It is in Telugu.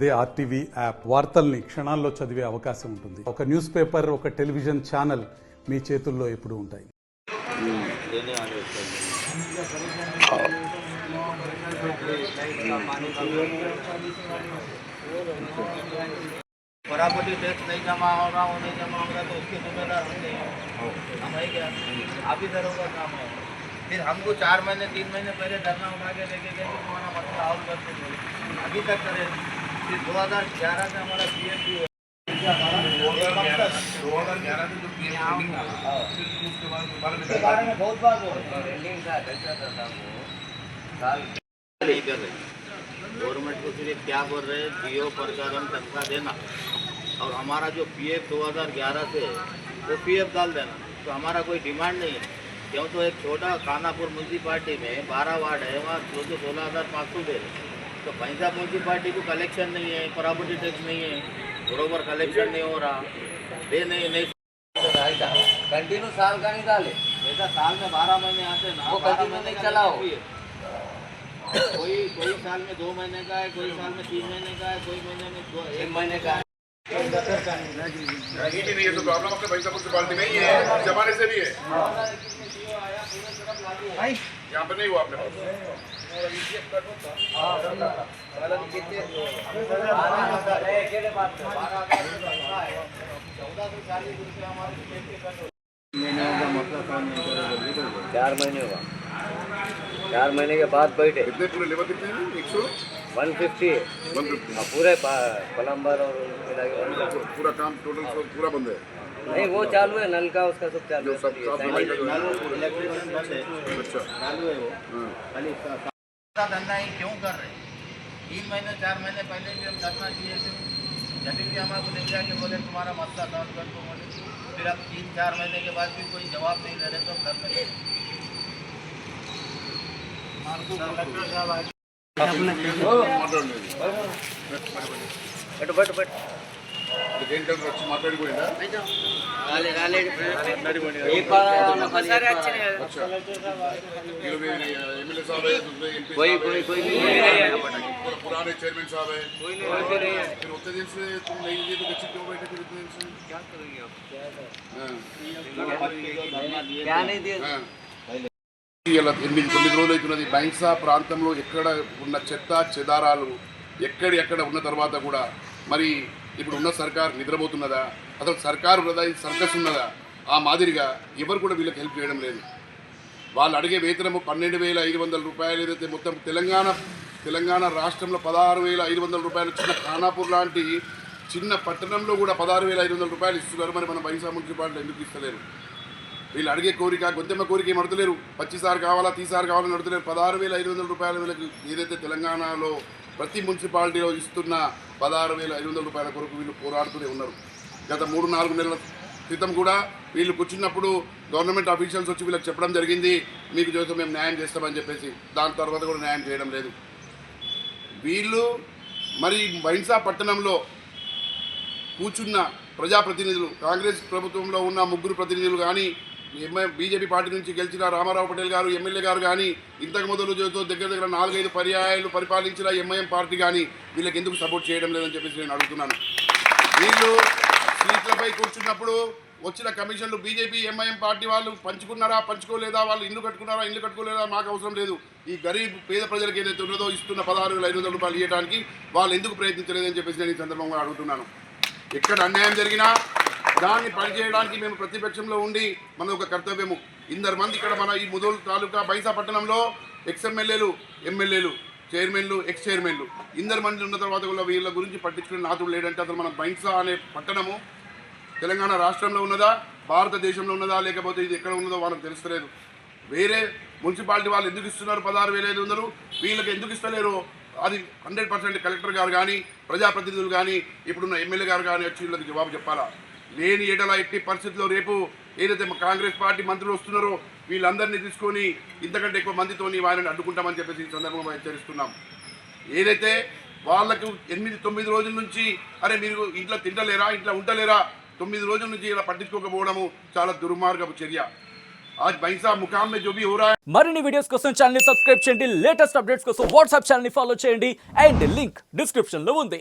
అదే ఆర్టీవీ యాప్ వార్తల్ని క్షణాల్లో చదివే అవకాశం ఉంటుంది. ఒక న్యూస్ పేపర్, ఒక టెలివిజన్ ఛానల్ మీ చేతుల్లో ఎప్పుడూ ఉంటాయి. प्रॉपर्टी टैक्स नहीं जमा हो रहा तो उसके जिम्मेदार हम है क्या? ऑफिसरों का काम है। फिर हमको 4 महीने 3 महीने पहले धरना उठा के लेके गए कि तुम्हारा मसला हल कर दो, अभी तक करे। फिर 2011 से हमारा पीएफ भी 2011 से जो पीएफ उसके बारे में बहुत बात हो रही है। गवर्नमेंट को सिर्फ क्या बोल रहे हैं, जियो प्रचारण तनख्वाह देना और हमारा जो पीएफ 2011 से वो पीएफ डाल देना। तो हमारा कोई डिमांड नहीं है, क्यों तो एक छोटा खानापुर म्यूनसिपाली में 12 वार्ड है, वहाँ 16,500 दे रहे। तो पैसा म्यूनसिपाली को कलेक्शन नहीं है, प्रॉपर्टी टैक्स नहीं है, बरोबर कलेक्शन नहीं हो रहा, दे नहीं कंटिन्यू साल का निकाले। जैसा साल में 12 महीने आते ना, वो 12 महीने चलाओ। कोई साल में 2 महीने का है, कोई साल में 3 महीने का है, कोई महीने में 1 महीने का है। नहीं है तो प्रॉब्लम अपने पैसा म्यूनसिपालिटी में ही है, जमाने से भी है। यहाँ पर नहीं हुआ आपने चार महीने हुआ, 4 महीने के बाद बैठे। कितने पूरे लेबर कितने हैं? 150 है। 150 पूरे प्लम्बर और पूरा काम टोटल पूरा बंद है। नहीं, वो चालू है, नल का उसका सब चालू है। अच्छा चालू है वो। खाली धरना ही क्यों कर रहे? 3 महीने 4 महीने पहले भी हम धरना किए थे, जब भी हमारे को ले जाके बोले तुम्हारा मसला सॉल्व कर दो बोले। फिर अब 3-4 महीने के बाद भी कोई जवाब नहीं दे रहे तो घर में వచ్చి మాట్లాడిపోయిందా? एमएलए साहब है, कोई पुराने चेयरमैन साहब है, फिर उतने दिन से तुम नहीं लिए तो बच्चे क्यों बैठे? फिर इतने दिन से क्या नहीं दिए? ఇలా 8-9 రోజులు అవుతున్నది. బైన్సా ప్రాంతంలో ఎక్కడ ఉన్న చెత్త చెదారాలు ఎక్కడ ఉన్న తర్వాత కూడా మరి ఇప్పుడు ఉన్న సర్కార్ నిద్రపోతున్నదా? అసలు సర్కారు ఉన్నదా? ఇది సర్కస్ ఉన్నదా? ఆ మాదిరిగా ఎవరు కూడా వీళ్ళకి హెల్ప్ చేయడం లేదు. వాళ్ళు అడిగే వేతనము 12,500 రూపాయలు ఏదైతే మొత్తం తెలంగాణ రాష్ట్రంలో 16,500 రూపాయలు చిన్న ఖానాపూర్ లాంటి చిన్న పట్టణంలో కూడా 16,500 రూపాయలు ఇస్తున్నారు. మరి మన బైన్సా మున్సిపాలిటీ ఎందుకు ఇస్తలేరు? వీళ్ళు అడిగే కోరిక గొంతెమ్మ కోరిక ఏం అడుగుతలేరు, 25 కావాలా 30 కావాలని అడుగుతలేరు. 16,500 రూపాయలు వీళ్ళకి ఏదైతే తెలంగాణలో ప్రతి మున్సిపాలిటీలో ఇస్తున్న 16,500 రూపాయల కొరకు వీళ్ళు పోరాడుతూనే ఉన్నారు. గత 3-4 నెలల క్రితం కూడా వీళ్ళు కూర్చున్నప్పుడు గవర్నమెంట్ ఆఫీషియల్స్ వచ్చి వీళ్ళకి చెప్పడం జరిగింది, మీకు చూస్తే మేము న్యాయం చేస్తామని చెప్పేసి. దాని తర్వాత కూడా న్యాయం చేయడం లేదు. వీళ్ళు మరి బైన్సా పట్టణంలో కూర్చున్న ప్రజాప్రతినిధులు, కాంగ్రెస్ ప్రభుత్వంలో ఉన్న 3 ప్రతినిధులు కానీ, బీజేపీ పార్టీ నుంచి గెలిచిన రామారావు పటేల్ గారు ఎమ్మెల్యే గారు కానీ, ఇంతకు మొదలు దగ్గర 4-5 పర్యాయాలు పరిపాలించిన ఎంఐఎం పార్టీ కానీ వీళ్ళకి ఎందుకు సపోర్ట్ చేయడం లేదని చెప్పేసి నేను అడుగుతున్నాను. వీళ్ళు సీట్లపై కూర్చున్నప్పుడు వచ్చిన కమిషన్లు బీజేపీ ఎంఐఎం పార్టీ వాళ్ళు పంచుకున్నారా పంచుకోలేదా, వాళ్ళు ఇల్లు కట్టుకున్నారా ఇల్లు కట్టుకోలేదా మాకు అవసరం లేదు. ఈ గరీబ్ పేద ప్రజలకు ఏదైతే ఉన్నదో ఇస్తున్న 16,500 రూపాయలు ఇవ్వడానికి వాళ్ళు ఎందుకు ప్రయత్నించలేదని చెప్పేసి నేను ఈ సందర్భంగా అడుగుతున్నాను. ఎక్కడ అన్యాయం జరిగినా దాన్ని పనిచేయడానికి మేము ప్రతిపక్షంలో ఉండి మన ఒక కర్తవ్యము. 2 మంది ఇక్కడ మన ఈ ముదోల్ తాలూకా బైన్సా పట్టణంలో ఎక్స్ఎమ్మెల్యేలు, ఎమ్మెల్యేలు, చైర్మన్లు, ఎక్స్ చైర్మన్లు 2 మంది ఉన్న తర్వాత కూడా వీళ్ళ గురించి పట్టించుకునే నాతుడు లేడంటే అసలు మన బైన్సా అనే పట్టణము తెలంగాణ రాష్ట్రంలో ఉన్నదా, భారతదేశంలో ఉన్నదా, లేకపోతే ఇది ఎక్కడ ఉన్నదో వాళ్ళకి తెలుస్తలేదు. వేరే మున్సిపాలిటీ వాళ్ళు ఎందుకు ఇస్తున్నారు 16,500, వీళ్ళకి ఎందుకు ఇస్తలేరు అది 100% కలెక్టర్ గారు కానీ, ప్రజాప్రతినిధులు కానీ, ఇప్పుడున్న ఎమ్మెల్యే గారు కానీ వచ్చి వీళ్ళకి జవాబు చెప్పాలా. లేని ఏటలా ఎట్టి పరిస్థితుల్లో రేపు ఏదైతే కాంగ్రెస్ పార్టీ మంత్రులు వస్తున్నారో వీళ్ళందరినీ తీసుకొని ఇంతకంటే ఎక్కువ మందితో వారిని అడ్డుకుంటామని చెప్పేసి ఈ సందర్భంగా హెచ్చరిస్తున్నాం. ఏదైతే వాళ్ళకు 8-9 రోజుల నుంచి అరే మీరు ఇంట్లో తింటలేరా, ఇంట్లో ఉండలేరా, 9 రోజుల నుంచి ఇలా పట్టించుకోకపోవడము చాలా దుర్మార్గపు చర్య. आज बैसा मुकाम में जो भी हो रहा है మరిన్ని వీడియోస్ కోసం ఛానల్ ని సబ్స్క్రైబ్ చేయండి, లేటెస్ట్ అప్డేట్స్ కోసం వాట్సాప్ ఛానల్ ని ఫాలో చేయండి అండ్ లింక్ డిస్క్రిప్షన్ లో ఉంది.